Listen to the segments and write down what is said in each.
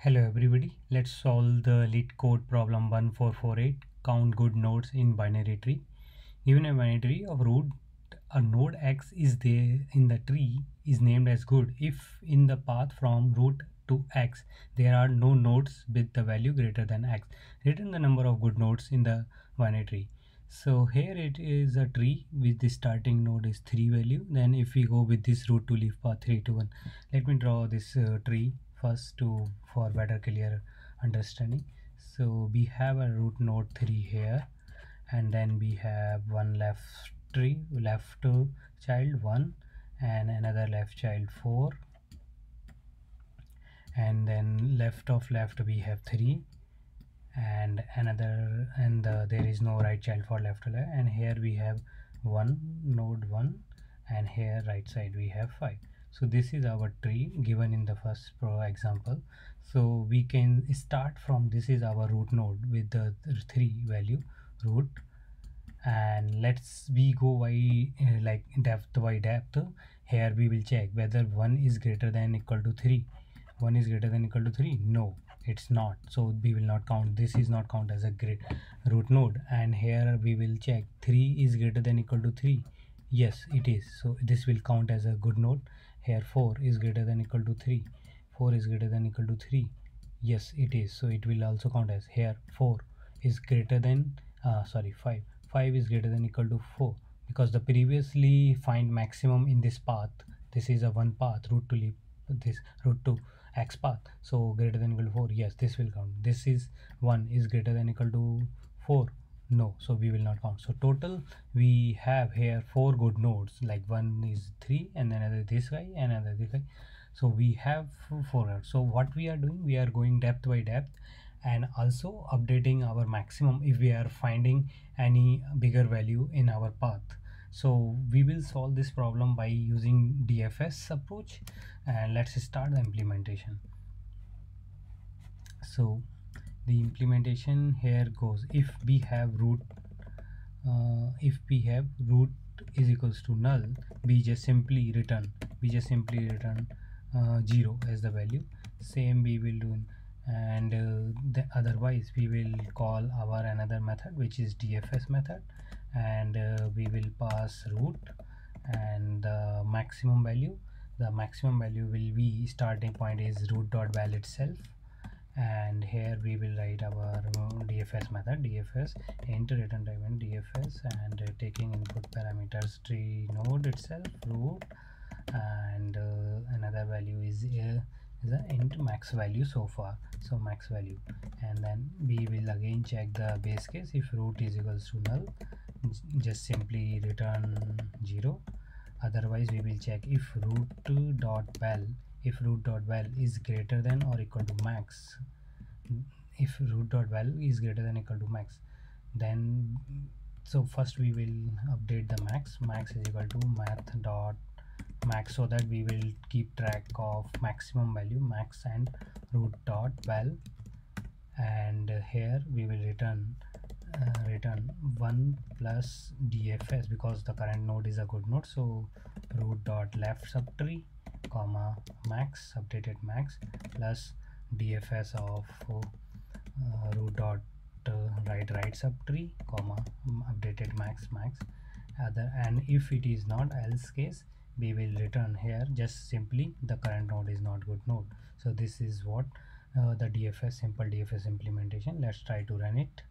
Hello everybody, let's solve the LeetCode problem 1448, count good nodes in binary tree. Given a binary tree of root, a node x is there in the tree is named as good if in the path from root to x there are no nodes with the value greater than x. Return the number of good nodes in the binary tree. So here it is a tree with the starting node is 3 value. Then if we go with this root to leaf path 3 to 1, let me draw this tree first to for better clear understanding. So we have a root node 3 here, and then we have one left child 1 and another left child 4, and then left of left we have 3 and another, and there is no right child for left to left, and here we have one node 1, and here right side we have 5. So this is our tree given in the first example. So we can start from this is our root node with the 3 value root, and let's we go by like depth by depth. Here we will check whether 1 is greater than equal to 3. 1 is greater than equal to 3, no it's not, so we will not count, this is not count as a root node. And here we will check 3 is greater than equal to 3, yes it is, so this will count as a good node. Here 4 is greater than equal to 3, 4 is greater than equal to 3, yes it is, so it will also count as. Here 4 is greater than 5 is greater than equal to 4, because the previously find maximum in this path, this is a one path root to leaf, this root to x path, so greater than equal to 4, yes this will count. This is 1 is greater than equal to 4, no, so we will not count. So total we have here 4 good nodes, like one is 3 and another this guy and another this guy, so we have 4 nodes. So what we are doing, we are going depth by depth and also updating our maximum if we are finding any bigger value in our path. So we will solve this problem by using DFS approach, and let's start the implementation. So the implementation here goes, if we have root is equals to null, we just simply return 0 as the value. Same we will do, and otherwise we will call our another method which is DFS method, and we will pass root and the maximum value. The maximum value will be, starting point is root dot val itself, and here we will write our DFS method, DFS int return type and DFS, and taking input parameters tree node itself root, and another value is the int max value so far, so max value. And then we will again check the base case. If root is equals to null, just simply return 0. Otherwise we will check if root dot val is greater than or equal to max. If root dot val is greater than equal to max, then so first we will update the max is equal to math dot max, so that we will keep track of maximum value max and root dot val. And here we will return 1 plus DFS, because the current node is a good node. So root dot left subtree comma max, updated max, plus DFS of root dot right subtree comma updated max other. And if it is not, else case we will return here just simply the current node is not good node. So this is what the DFS, simple DFS implementation. Let's try to run it,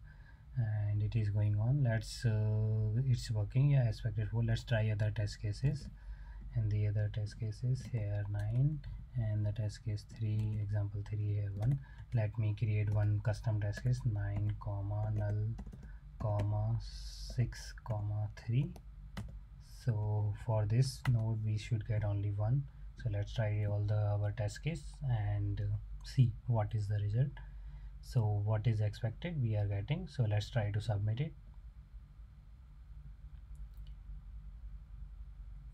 and it is going on. Let's it's working, yeah, expected for. Let's try other test cases, and the other test cases here 9, and the test case 3, example 3 here 1. Let me create one custom test case, 9 comma null comma 6 comma 3. So for this node we should get only 1. So let's try all the our test case and see what is the result. So what is expected we are getting, so let's try to submit it.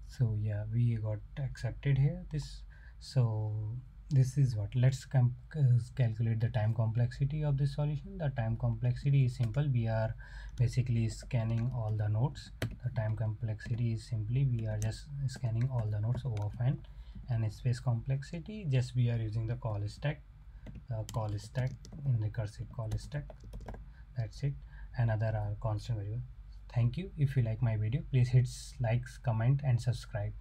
So yeah, we got accepted here this. So this is what, let's calculate the time complexity of this solution. The time complexity is simple, we are basically scanning all the nodes. The time complexity is simply we are just scanning all the nodes O of n, and space complexity just we are using the call stack call stack in recursive call stack. That's it. Another are constant variable. Thank you. If you like my video, please hit likes, comment and subscribe.